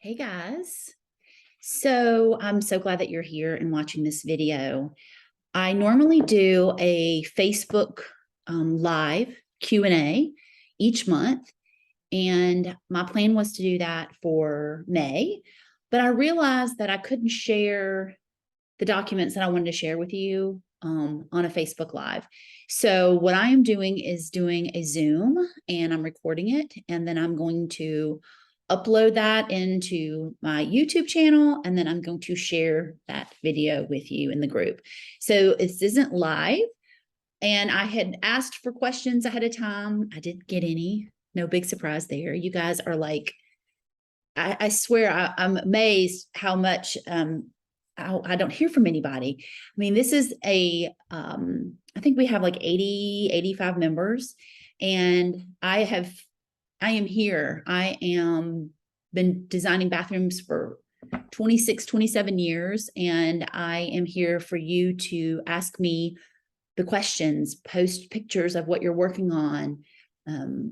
Hey guys. So I'm so glad that you're here and watching this video. I normally do a Facebook live Q&A each month, and my plan was to do that for May, but I realized that I couldn't share the documents that I wanted to share with you on a Facebook Live. So what I am doing is doing a Zoom, and I'm recording it, and then I'm going to upload that into my YouTube channel, and then I'm going to share that video with you in the group. So this isn't live, and I had asked for questions ahead of time. I didn't get any. No big surprise there. You guys are like, I swear I'm amazed how much I don't hear from anybody. I mean, this is I think we have like 80, 85 members, and I am here. I am been designing bathrooms for 26, 27 years, and I am here for you to ask me the questions, post pictures of what you're working on.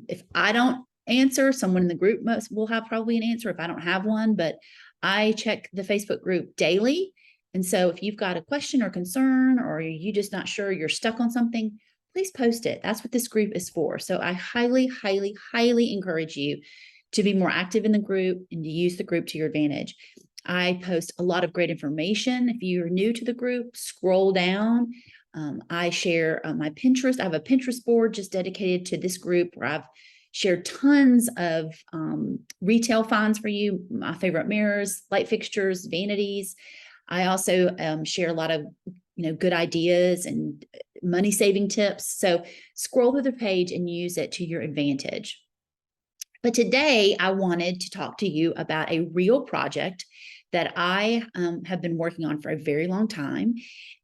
If I don't answer, someone in the group will have probably an answer if I don't have one, but I check the Facebook group daily. And so if you've got a question or concern, or you're just not sure, you're stuck on something, please post it. That's what this group is for. So I highly, highly, highly encourage you to be more active in the group and to use the group to your advantage. I post a lot of great information. If you're new to the group, scroll down. I share my Pinterest. I have a Pinterest board just dedicated to this group where I've shared tons of retail finds for you, my favorite mirrors, light fixtures, vanities. I also share a lot of good ideas and money saving tips. So scroll through the page and use it to your advantage. But today I wanted to talk to you about a real project that I have been working on for a very long time,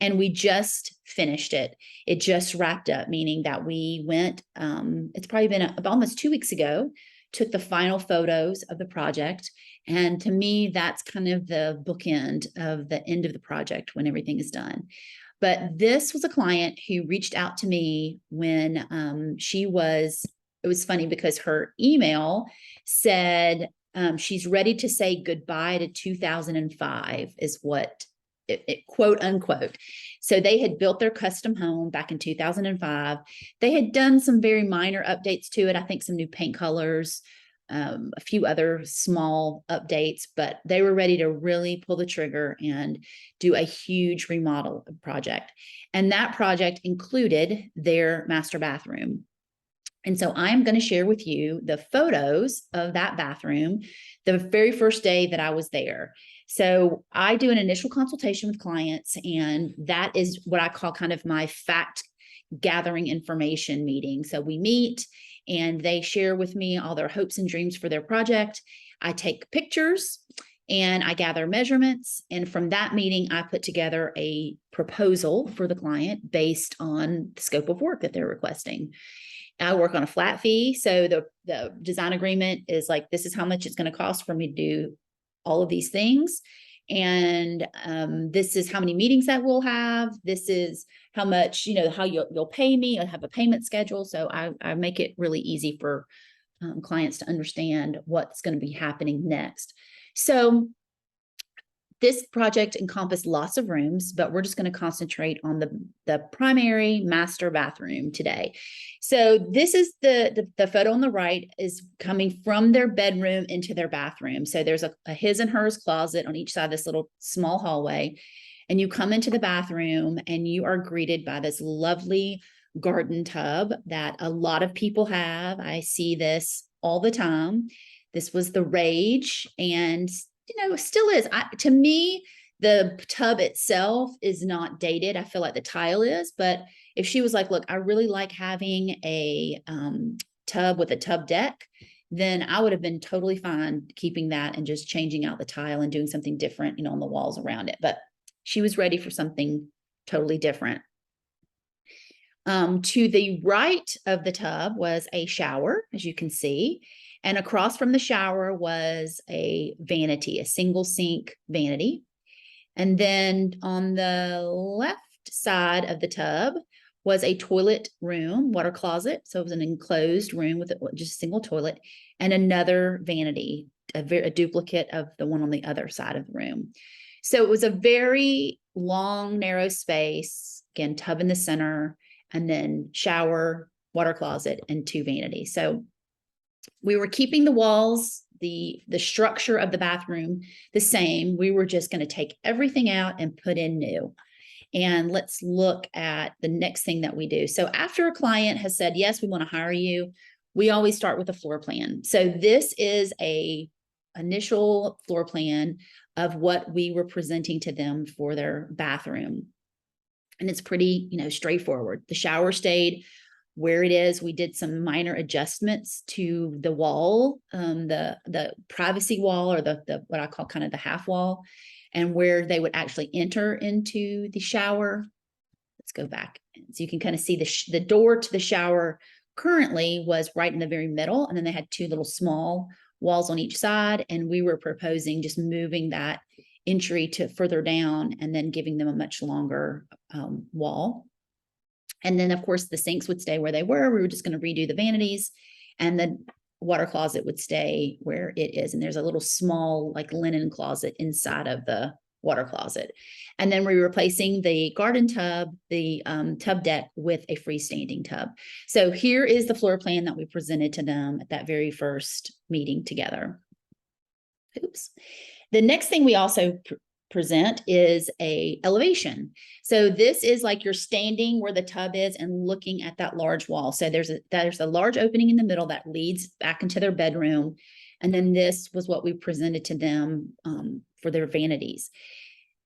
and we just finished it. It just wrapped up, meaning that we went, it's probably been about almost 2 weeks ago, took the final photos of the project. And to me, that's kind of the bookend of the end of the project when everything is done. But this was a client who reached out to me when it was funny because her email said she's ready to say goodbye to 2005 is what it quote unquote. So they had built their custom home back in 2005. They had done some very minor updates to it. I think some new paint colors, a few other small updates, but they were ready to really pull the trigger and do a huge remodel project. And that project included their master bathroom. And so I'm going to share with you the photos of that bathroom the very first day that I was there. So I do an initial consultation with clients, and that is what I call kind of my fact gathering information meeting. So we meet and they share with me all their hopes and dreams for their project. I take pictures and I gather measurements. And from that meeting, I put together a proposal for the client based on the scope of work that they're requesting. I work on a flat fee. So the design agreement is like, this is how much it's going to cost for me to do all of these things. And this is how many meetings that we'll have. This is how much, how you'll pay me. I have a payment schedule. So I make it really easy for clients to understand what's going to be happening next. So this project encompassed lots of rooms, but we're just going to concentrate on the primary master bathroom today. So this is the photo on the right is coming from their bedroom into their bathroom. So there's a his and hers closet on each side of this little small hallway. And you come into the bathroom and you are greeted by this lovely garden tub that a lot of people have. I see this all the time. This was the rage, and still is. To me, the tub itself is not dated. I feel like the tile is, but if she was like, look, I really like having a tub with a tub deck, then I would have been totally fine keeping that and just changing out the tile and doing something different, on the walls around it. But she was ready for something totally different. To the right of the tub was a shower, as you can see. And across from the shower was a vanity, a single sink vanity. And then on the left side of the tub was a toilet room, water closet. So it was an enclosed room with just a single toilet and another vanity. a duplicate of the one on the other side of the room. So it was a very long, narrow space, again, tub in the center, and then shower, water closet, and 2 vanities. So we were keeping the walls, the structure of the bathroom the same. We were just going to take everything out and put in new. And let's look at the next thing that we do. So after a client has said, yes, we want to hire you, we always start with a floor plan. So this is a initial floor plan of what we were presenting to them for their bathroom. And it's pretty, straightforward. The shower stayed where it is. We did some minor adjustments to the wall, the privacy wall, or the what I call kind of the half wall, and where they would actually enter into the shower. Let's go back. So you can kind of see the door to the shower currently was right in the very middle. And then they had 2 little small walls on each side. And we were proposing just moving that entry to further down and then giving them a much longer wall. And then, of course, the sinks would stay where they were. We were just going to redo the vanities, and the water closet would stay where it is. And there's a little small like linen closet inside of the water closet. And then we're replacing the garden tub, the tub deck, with a freestanding tub. So here is the floor plan that we presented to them at that very first meeting together. Oops. The next thing we also present is a elevation. So this is like you're standing where the tub is and looking at that large wall. So there's a large opening in the middle that leads back into their bedroom. And then this was what we presented to them for their vanities.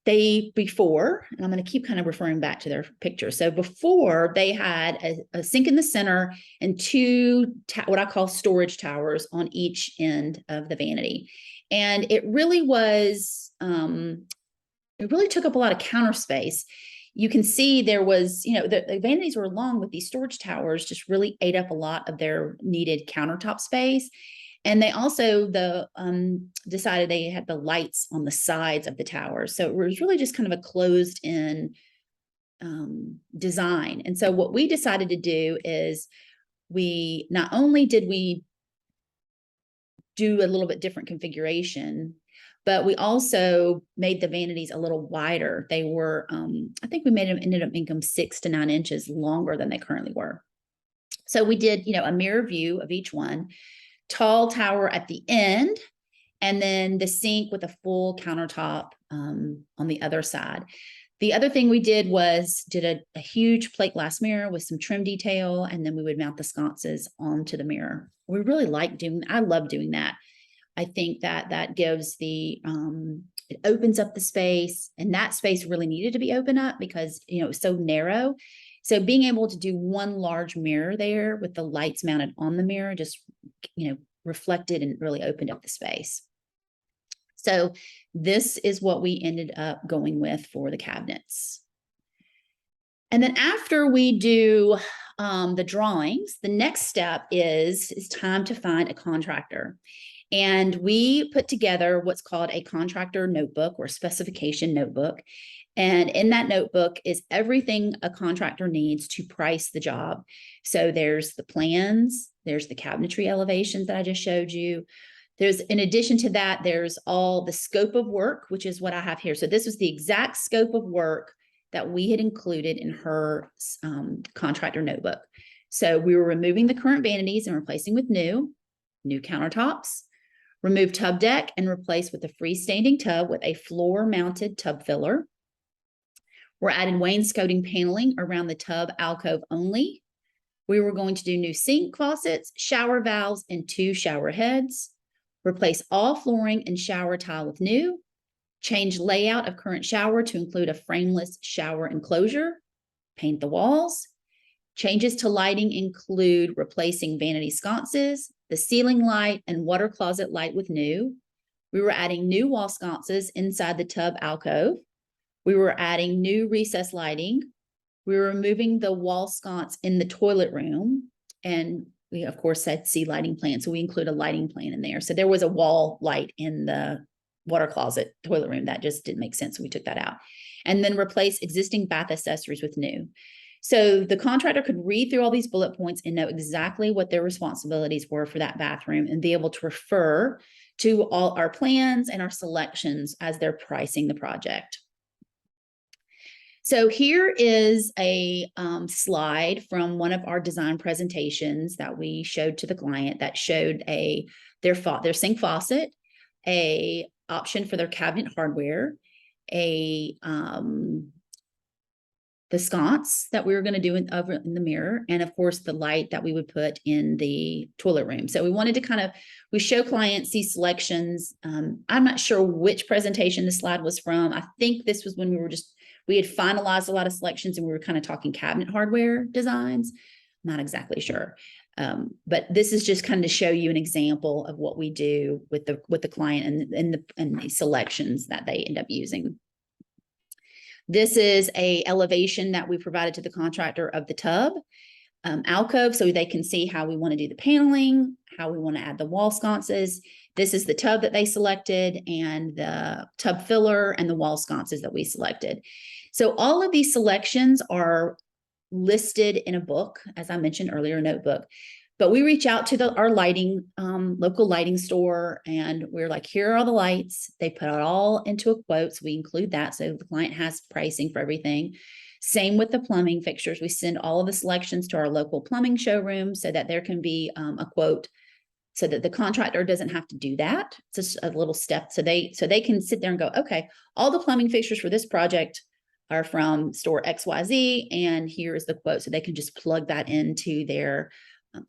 Before, and I'm going to keep kind of referring back to their picture. So before, they had a sink in the center and 2 what I call storage towers on each end of the vanity. And it really was, it really took up a lot of counter space. You can see there was, the vanities were long, with these storage towers just really ate up a lot of their needed countertop space. And they also decided they had the lights on the sides of the towers. So it was really just kind of a closed in design. And so what we decided to do is not only did we do a little bit different configuration, but we also made the vanities a little wider. They were, I think we ended up making them 6 to 9 inches longer than they currently were. So we did, a mirror view of each one, tall tower at the end, and then the sink with a full countertop on the other side. The other thing we did was a huge plate glass mirror with some trim detail, and then we would mount the sconces onto the mirror. We really I love doing that. I think that gives it opens up the space, and that space really needed to be opened up because, it was so narrow. So being able to do one large mirror there with the lights mounted on the mirror just, reflected and really opened up the space. So this is what we ended up going with for the cabinets. And then after we do the drawings, the next step is time to find a contractor. And we put together what's called a contractor notebook or specification notebook. And in that notebook is everything a contractor needs to price the job. So there's the plans, there's the cabinetry elevations that I just showed you. In addition to that, there's all the scope of work, which is what I have here. So this was the exact scope of work that we had included in her contractor notebook. So we were removing the current vanities and replacing with new countertops, remove tub deck and replace with a freestanding tub with a floor mounted tub filler. We're adding wainscoting paneling around the tub alcove only. We were going to do new sink faucets, shower valves, and 2 shower heads. Replace all flooring and shower tile with new. Change layout of current shower to include a frameless shower enclosure. Paint the walls. Changes to lighting include replacing vanity sconces, the ceiling light, and water closet light with new. We were adding new wall sconces inside the tub alcove. We were adding new recess lighting. We were removing the wall sconce in the toilet room. And we, of course, had sea lighting plan. So we include a lighting plan in there. So there was a wall light in the water closet toilet room. That just didn't make sense. So we took that out. And then replace existing bath accessories with new. So the contractor could read through all these bullet points and know exactly what their responsibilities were for that bathroom and be able to refer to all our plans and our selections as they're pricing the project. So here is a slide from one of our design presentations that we showed to the client that showed their sink faucet, a option for their cabinet hardware, the sconce that we were going to do over in the mirror, and of course the light that we would put in the toilet room. So we wanted to we show clients these selections. I'm not sure which presentation the slide was from. I think this was when we had finalized a lot of selections and we were kind of talking cabinet hardware designs. Not exactly sure. But this is just kind of to show you an example of what we do with the client and the selections that they end up using. This is a elevation that we provided to the contractor of the tub alcove, so they can see how we want to do the paneling, how we want to add the wall sconces. This is the tub that they selected and the tub filler and the wall sconces that we selected. So all of these selections are listed in a book, as I mentioned earlier, a notebook. But we reach out to our local lighting store, and we're like, here are all the lights. They put it all into a quote. So we include that. So the client has pricing for everything. Same with the plumbing fixtures. We send all of the selections to our local plumbing showroom so that there can be a quote so that the contractor doesn't have to do that. It's just a little step. So they can sit there and go, okay, all the plumbing fixtures for this project are from store XYZ, and here is the quote. So they can just plug that into their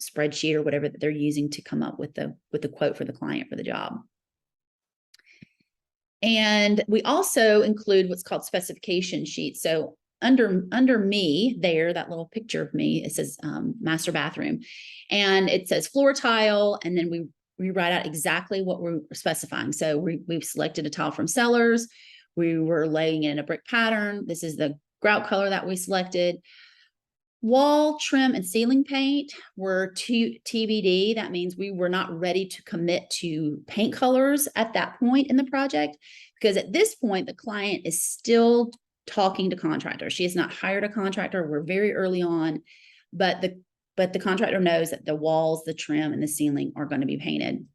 spreadsheet or whatever that they're using to come up with the quote for the client for the job. And we also include what's called specification sheets. So under me there, that little picture of me, it says master bathroom, and it says floor tile, and then we write out exactly what we're specifying. So we've selected a tile from Sellers. We were laying in a brick pattern. This is the grout color that we selected. Wall, trim, and ceiling paint were TBD. That means we were not ready to commit to paint colors at that point in the project, because at this point, the client is still talking to contractors. She has not hired a contractor. We're very early on, but the contractor knows that the walls, the trim, and the ceiling are going to be painted.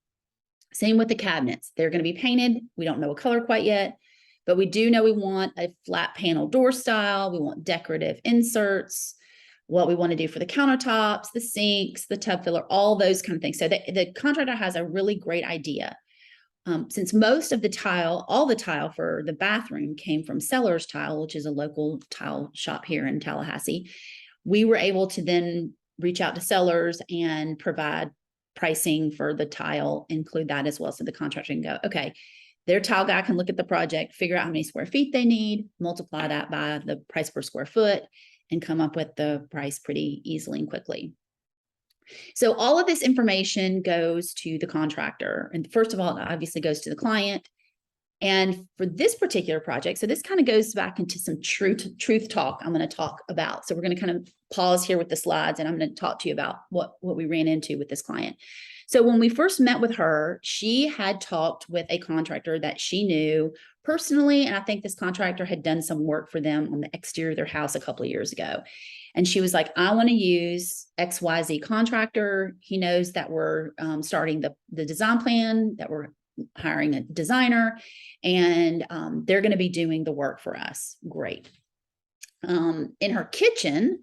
Same with the cabinets. They're going to be painted. We don't know a color quite yet, but we do know we want a flat panel door style. We want decorative inserts, what we want to do for the countertops, the sinks, the tub filler, all those kind of things. So the contractor has a really great idea. Since most of the tile, all the tile for the bathroom came from Sellers Tile, which is a local tile shop here in Tallahassee, we were able to then reach out to Sellers and provide pricing for the tile, include that as well. So the contractor can go, okay, their tile guy can look at the project, figure out how many square feet they need, multiply that by the price per square foot, and come up with the price pretty easily and quickly. So all of this information goes to the contractor. And first of all, it obviously goes to the client. And for this particular project, so this kind of goes back into some truth talk I'm going to talk about. So we're going to kind of pause here with the slides, and I'm going to talk to you about what we ran into with this client. So when we first met with her, she had talked with a contractor that she knew personally, and I think this contractor had done some work for them on the exterior of their house a couple of years ago. And she was like, I want to use XYZ contractor. He knows that we're starting the design plan, that we're hiring a designer, and they're going to be doing the work for us. Great. In her kitchen,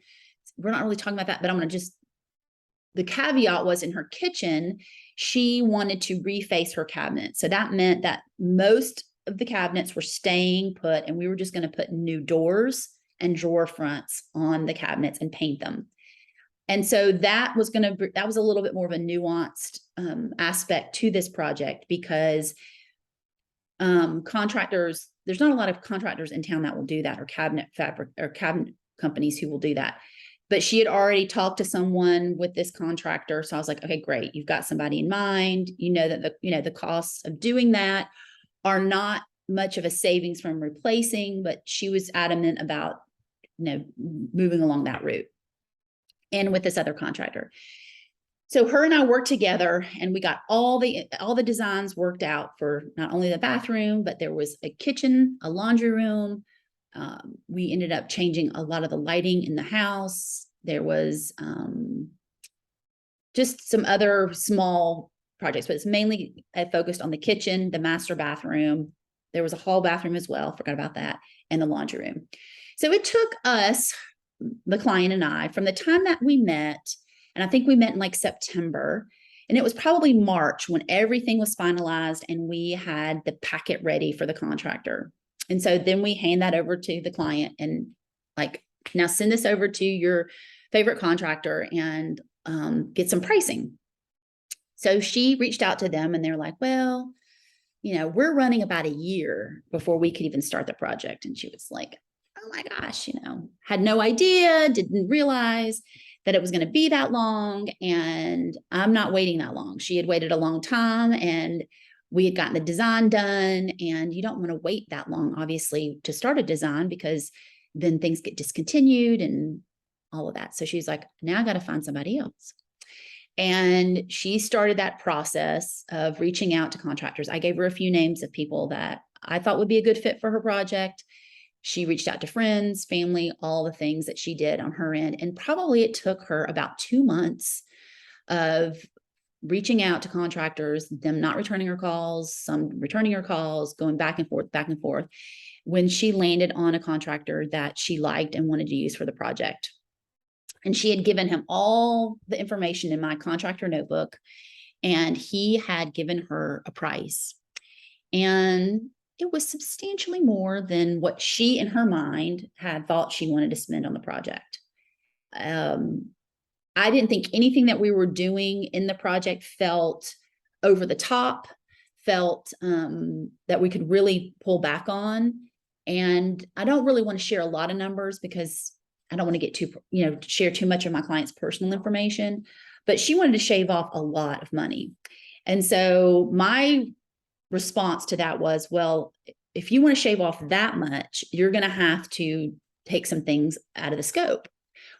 we're not really talking about that, but I'm going to the caveat was in her kitchen, she wanted to reface her cabinet. So that meant that most of the cabinets were staying put, and we were just going to put new doors and drawer fronts on the cabinets and paint them. And so that was a little bit more of a nuanced aspect to this project, because contractors, there's not a lot of contractors in town that will do that, or cabinet companies who will do that. But she had already talked to someone with this contractor. So I was like, okay, great. You've got somebody in mind. You know that the costs of doing that are not much of a savings from replacing, but she was adamant about, moving along that route. And with this other contractor. So her and I worked together, and we got all the designs worked out for not only the bathroom, but there was a kitchen, a laundry room, We ended up changing a lot of the lighting in the house. There was just some other small projects, but it's mainly focused on the kitchen, the master bathroom. There was a hall bathroom as well, forgot about that, and the laundry room. So it took us, the client and I, from the time that we met, and I think we met in like September, and it was probably March when everything was finalized and we had the packet ready for the contractor. And so then we hand that over to the client and like, now send this over to your favorite contractor and get some pricing. So she reached out to them and they're like, well, we're running about a year before we could even start the project. And she was like, oh my gosh, had no idea, didn't realize that it was going to be that long. And I'm not waiting that long. She had waited a long time and we had gotten the design done, and you don't want to wait that long, obviously, to start a design because then things get discontinued and all of that. So she's like, now I got to find somebody else. And she started that process of reaching out to contractors. I gave her a few names of people that I thought would be a good fit for her project. She reached out to friends, family, all the things that she did on her end. And probably it took her about 2 months of reaching out to contractors, them not returning her calls, some returning her calls, going back and forth, when she landed on a contractor that she liked and wanted to use for the project. And she had given him all the information in my contractor notebook, and he had given her a price. And it was substantially more than what she, in her mind, had thought she wanted to spend on the project. I didn't think anything that we were doing in the project felt over the top, felt that we could really pull back on. And I don't really want to share a lot of numbers because I don't want to get share too much of my client's personal information, but she wanted to shave off a lot of money. And so my response to that was, well, if you want to shave off that much, you're going to have to take some things out of the scope.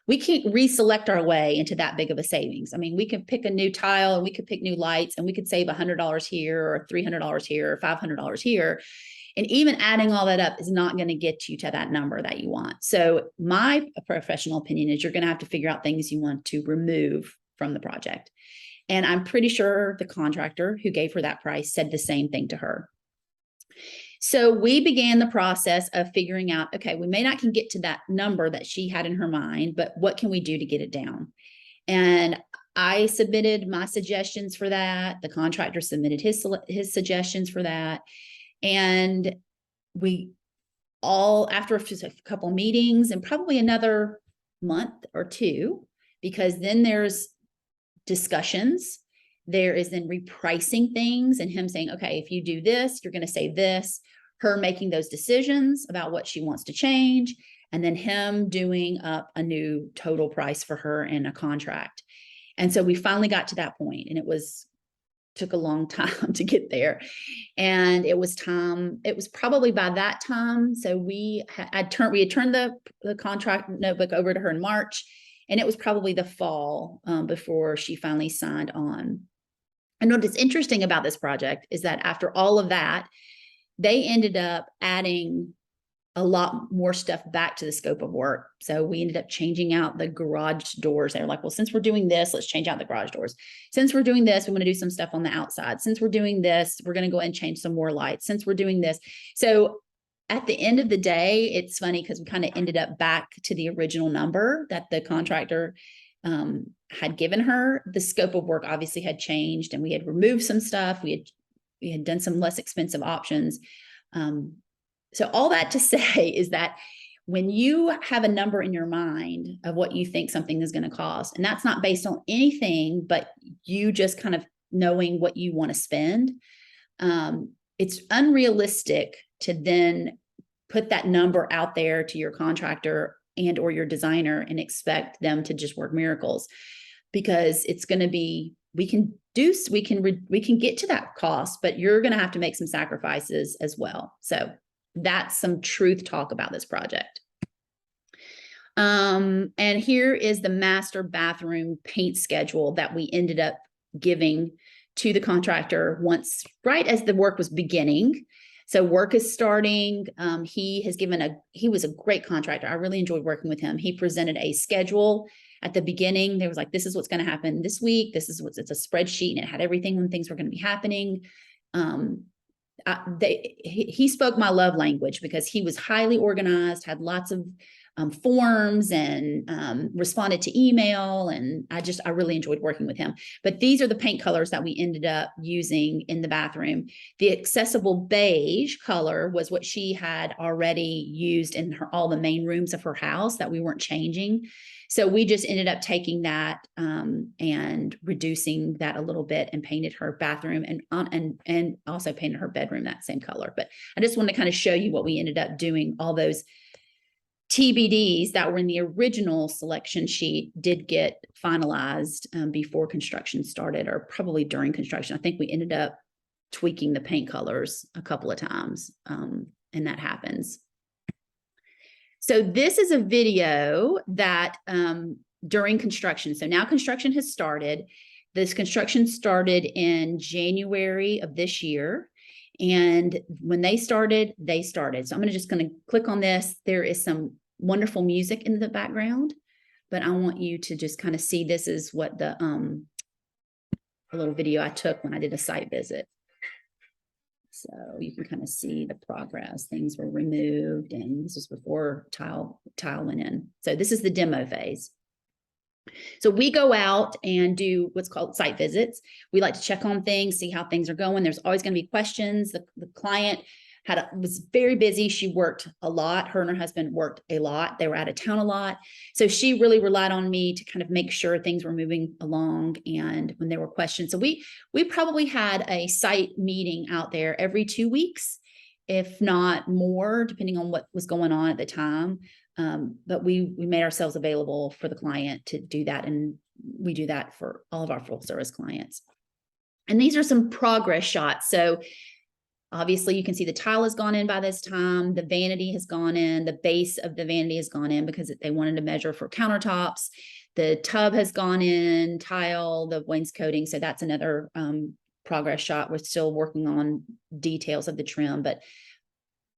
We can't reselect our way into that big of a savings. I mean, we could pick a new tile and we could pick new lights and we could save $100 here or $300 here or $500 here. And even adding all that up is not going to get you to that number that you want. So my professional opinion is you're going to have to figure out things you want to remove from the project. And I'm pretty sure the contractor who gave her that price said the same thing to her. So we began the process of figuring out, okay, we may not can get to that number that she had in her mind, but what can we do to get it down? And I submitted my suggestions for that. The contractor submitted his suggestions for that. And we all, after just a couple meetings and probably another month or two, because then there's discussions, there is then repricing things and him saying, okay, if you do this, you're going to save this, her making those decisions about what she wants to change, and then him doing up a new total price for her in a contract. And so we finally got to that point, and took a long time to get there. And it was probably by that time. So we had turned the contract notebook over to her in March, and it was probably the fall before she finally signed on. And what is interesting about this project is that after all of that, they ended up adding a lot more stuff back to the scope of work. So we ended up changing out the garage doors. They're like, well, since we're doing this, let's change out the garage doors. Since we're doing this, we want to do some stuff on the outside. Since we're doing this, we're going to go ahead and change some more lights. Since we're doing this. So at the end of the day, it's funny because we kind of ended up back to the original number that the contractor had given her. The scope of work obviously had changed, and we had removed some stuff. We had done some less expensive options. So all that to say is that when you have a number in your mind of what you think something is going to cost, and that's not based on anything, but you just kind of knowing what you want to spend, it's unrealistic to then put that number out there to your contractor and or your designer and expect them to just work miracles, because it's going to be, we can get to that cost, but you're going to have to make some sacrifices as well. So that's some truth talk about this project. And here is the master bathroom paint schedule that we ended up giving to the contractor once, right as the work was beginning. So work is starting. He was a great contractor. I really enjoyed working with him. He presented a schedule at the beginning. There was like, this is what's going to happen this week. It's a spreadsheet, and it had everything when things were going to be happening. He spoke my love language because he was highly organized, had lots of forms, and responded to email. And I really enjoyed working with him. But these are the paint colors that we ended up using in the bathroom. The accessible beige color was what she had already used in all the main rooms of her house that we weren't changing. So we just ended up taking that and reducing that a little bit, and painted her bathroom and also painted her bedroom that same color. But I just wanted to kind of show you what we ended up doing. All those TBDs that were in the original selection sheet did get finalized before construction started, or probably during construction. I think we ended up tweaking the paint colors a couple of times, and that happens. So this is a video that during construction. So now construction has started. This construction started in January of this year. And when they started, they started. So I'm just going to click on this. There is some wonderful music in the background, but I want you to just kind of see, this is what the a little video I took when I did a site visit. So you can kind of see the progress. Things were removed, and this was before tile went in. So this is the demo phase. So we go out and do what's called site visits. We like to check on things, see how things are going. There's always going to be questions. The client was very busy. She worked a lot. Her and her husband worked a lot. They were out of town a lot. So she really relied on me to kind of make sure things were moving along. And when there were questions, so we probably had a site meeting out there every 2 weeks, if not more, depending on what was going on at the time. But we made ourselves available for the client to do that. And we do that for all of our full service clients. And these are some progress shots. So obviously you can see the tile has gone in by this time. The vanity has gone in. The base of the vanity has gone in because they wanted to measure for countertops. The tub has gone in, tile, the wainscoting. So that's another progress shot. We're still working on details of the trim, but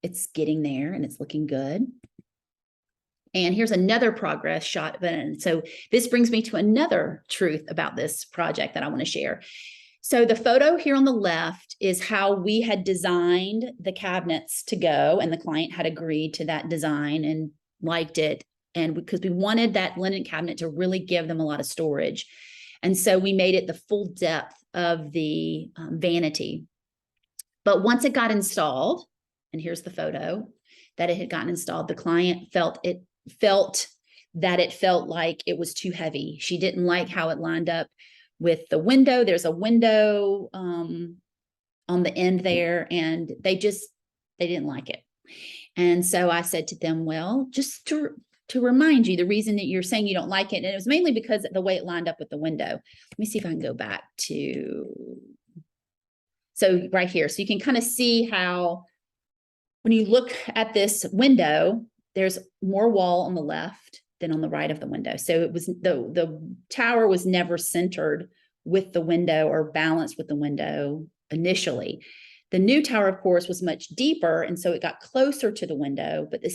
it's getting there and it's looking good. And here's another progress shot. So this brings me to another truth about this project that I want to share. So the photo here on the left is how we had designed the cabinets to go, and the client had agreed to that design and liked it. And because we wanted that linen cabinet to really give them a lot of storage. And so we made it the full depth of the vanity. But once it got installed, and here's the photo that it had gotten installed, the client felt that it felt like it was too heavy. She didn't like how it lined up with the window. There's a window on the end there, and they didn't like it. And so I said to them, well, just to remind you, the reason that you're saying you don't like it, and it was mainly because of the way it lined up with the window. Let me see if I can go back so right here. So you can kind of see how when you look at this window, there's more wall on the left than on the right of the window. So it was the tower was never centered with the window or balanced with the window initially. The new tower, of course, was much deeper, and so it got closer to the window, but the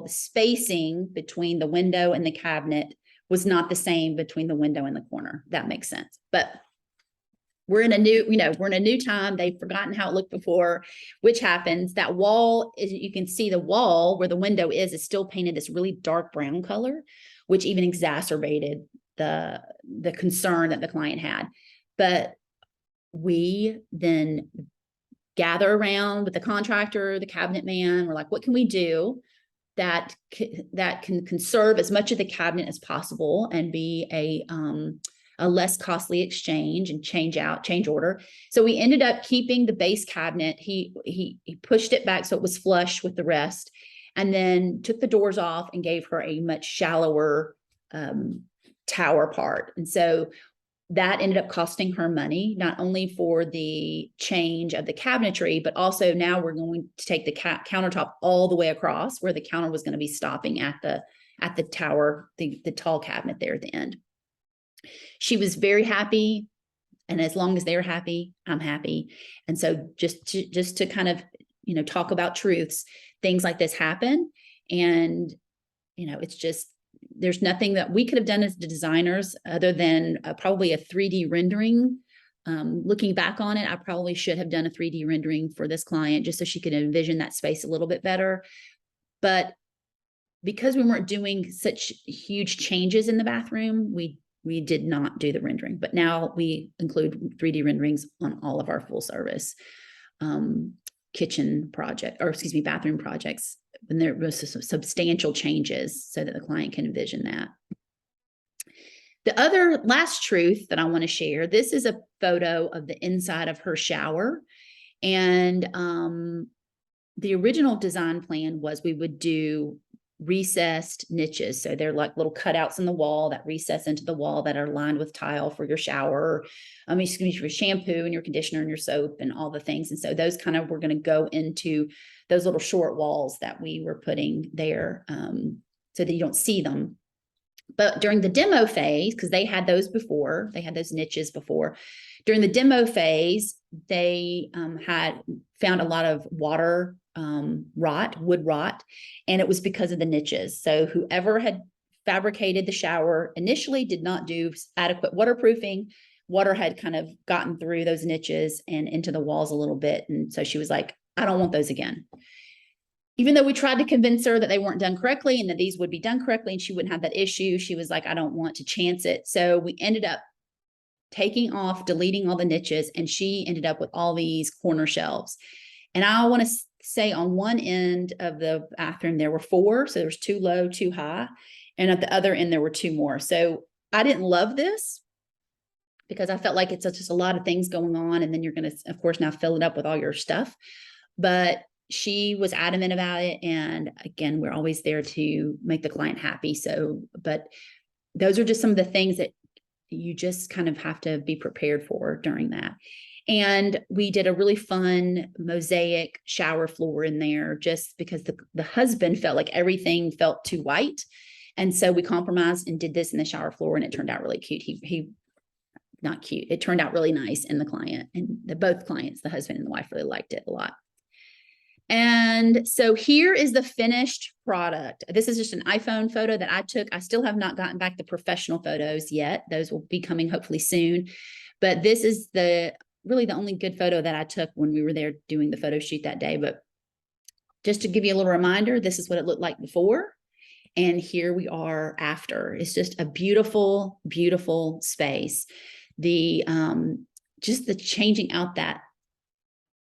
spacing between the window and the cabinet was not the same between the window and the corner. That makes sense. But we're in a new time. They've forgotten how it looked before, which happens. That wall you can see the wall where the window is still painted this really dark brown color, which even exacerbated the concern that the client had. But we then gather around with the contractor, the cabinet man. We're like, what can we do that can conserve as much of the cabinet as possible and be a less costly exchange and change order. So we ended up keeping the base cabinet. He pushed it back so it was flush with the rest, and then took the doors off and gave her a much shallower tower part. And so that ended up costing her money, not only for the change of the cabinetry, but also now we're going to take the countertop all the way across where the counter was going to be stopping at the tower, the tall cabinet there at the end. She was very happy, and as long as they're happy, I'm happy. And so just to kind of talk about truths, things like this happen. And, it's just, there's nothing that we could have done as the designers other than probably a 3D rendering. Looking back on it, I probably should have done a 3D rendering for this client just so she could envision that space a little bit better. But because we weren't doing such huge changes in the bathroom, we did not do the rendering. But now we include 3D renderings on all of our full service kitchen project, or excuse me, bathroom projects, when there was some substantial changes so that the client can envision that. The other last truth that I want to share, this is a photo of the inside of her shower. And the original design plan was we would do recessed niches. So they're like little cutouts in the wall that recess into the wall that are lined with tile for your shower. Excuse me, for shampoo and your conditioner and your soap and all the things. And so those kind of, we're going to go into those little short walls that we were putting there so that you don't see them. But during the demo phase, because they had those before, they had those niches before, during the demo phase, they had found a lot of water wood rot, and it was because of the niches. So whoever had fabricated the shower initially did not do adequate waterproofing. Water had kind of gotten through those niches and into the walls a little bit. And so she was like, I don't want those again. Even though we tried to convince her that they weren't done correctly and that these would be done correctly and she wouldn't have that issue, she was like, I don't want to chance it. So we ended up deleting all the niches, and she ended up with all these corner shelves. And I want to say on one end of the bathroom, there were 4. So there was 2 low, 2 high. And at the other end, there were 2 more. So I didn't love this because I felt like it's just a lot of things going on. And then you're going to, of course, now fill it up with all your stuff. But she was adamant about it. And again, we're always there to make the client happy. So, but those are just some of the things that you just kind of have to be prepared for during that. And we did a really fun mosaic shower floor in there just because the husband felt like everything felt too white. And so we compromised and did this in the shower floor, and it turned out really cute. He not cute. It turned out really nice. And the client and both clients, the husband and the wife, really liked it a lot. And so here is the finished product. This is just an iPhone photo that I took. I still have not gotten back the professional photos yet. Those will be coming hopefully soon. But this is really the only good photo that I took when we were there doing the photo shoot that day. But just to give you a little reminder, this is what it looked like before. And here we are after. It's just a beautiful, beautiful space. Just the changing out that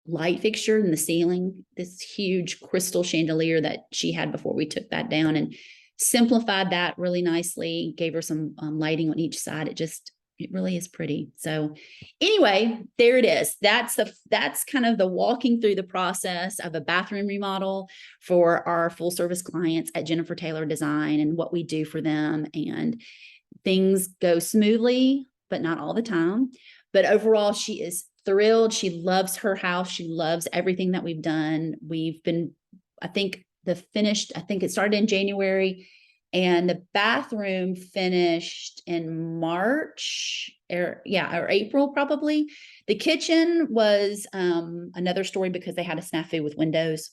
light fixture in the ceiling, this huge crystal chandelier that she had before we took that down, and simplified that really nicely, gave her some lighting on each side. It really is pretty. So anyway, there it is. That's kind of the walking through the process of a bathroom remodel for our full service clients at Jennifer Taylor Design and what we do for them. And things go smoothly, but not all the time. But overall, she is thrilled. She loves her house. She loves everything that we've done. I think it started in January, and the bathroom finished in March or April, probably. The kitchen was another story because they had a snafu with windows,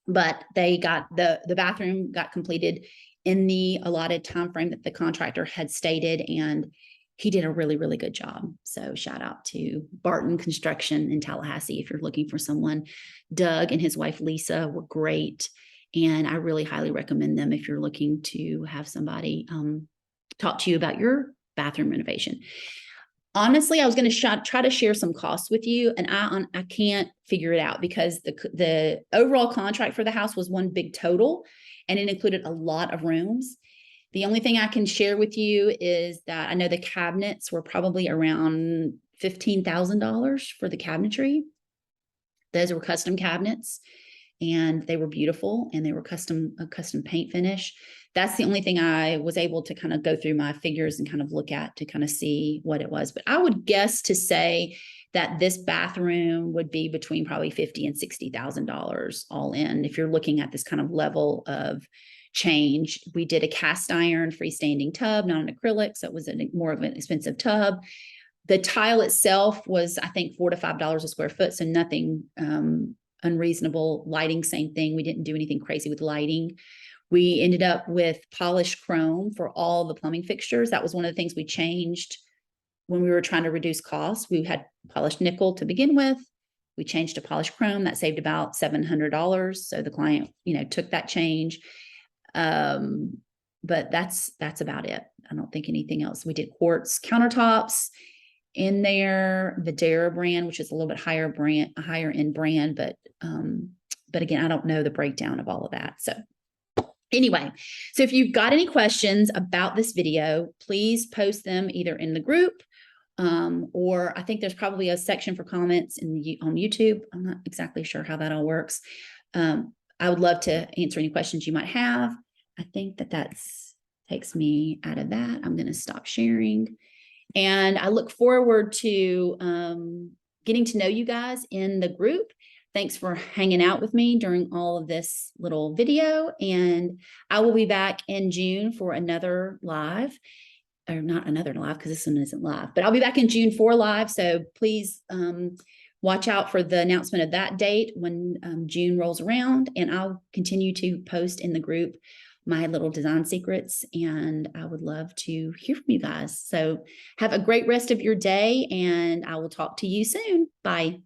but they got the bathroom got completed in the allotted time frame that the contractor had stated, and he did a really, really good job. So shout out to Barton Construction in Tallahassee if you're looking for someone. Doug and his wife, Lisa, were great. And I really highly recommend them if you're looking to have somebody talk to you about your bathroom renovation. Honestly, I was going to try to share some costs with you, and I can't figure it out because the overall contract for the house was one big total, and it included a lot of rooms. The only thing I can share with you is that I know the cabinets were probably around $15,000 for the cabinetry. Those were custom cabinets, and they were beautiful, and they were a custom paint finish. That's the only thing I was able to kind of go through my figures and kind of look at to kind of see what it was. But I would guess to say that this bathroom would be between probably $50,000 and $60,000 all in. If you're looking at this kind of level of change, we did a cast iron freestanding tub, not an acrylic, so it was more of an expensive tub. The tile itself was, I think, $4 to $5 a square foot, so nothing unreasonable. Lighting, same thing. We didn't do anything crazy with lighting. We ended up with polished chrome for all the plumbing fixtures. That was one of the things we changed when we were trying to reduce costs. We had polished nickel to begin with. We changed to polished chrome. That saved about $700. So the client, took that change. But that's about it. I don't think anything else. We did quartz countertops in there, the Dara brand, which is a little bit higher end brand, but again, I don't know the breakdown of all of that. So anyway, so if you've got any questions about this video, please post them either in the group, or I think there's probably a section for comments on YouTube. I'm not exactly sure how that all works. I would love to answer any questions you might have. I think that takes me out of that. I'm going to stop sharing. And I look forward to getting to know you guys in the group. Thanks for hanging out with me during all of this little video. And I will be back in June for another live, or not another live because this one isn't live, but I'll be back in June for live. So please watch out for the announcement of that date when June rolls around. And I'll continue to post in the group my little design secrets, and I would love to hear from you guys. So have a great rest of your day, and I will talk to you soon. Bye.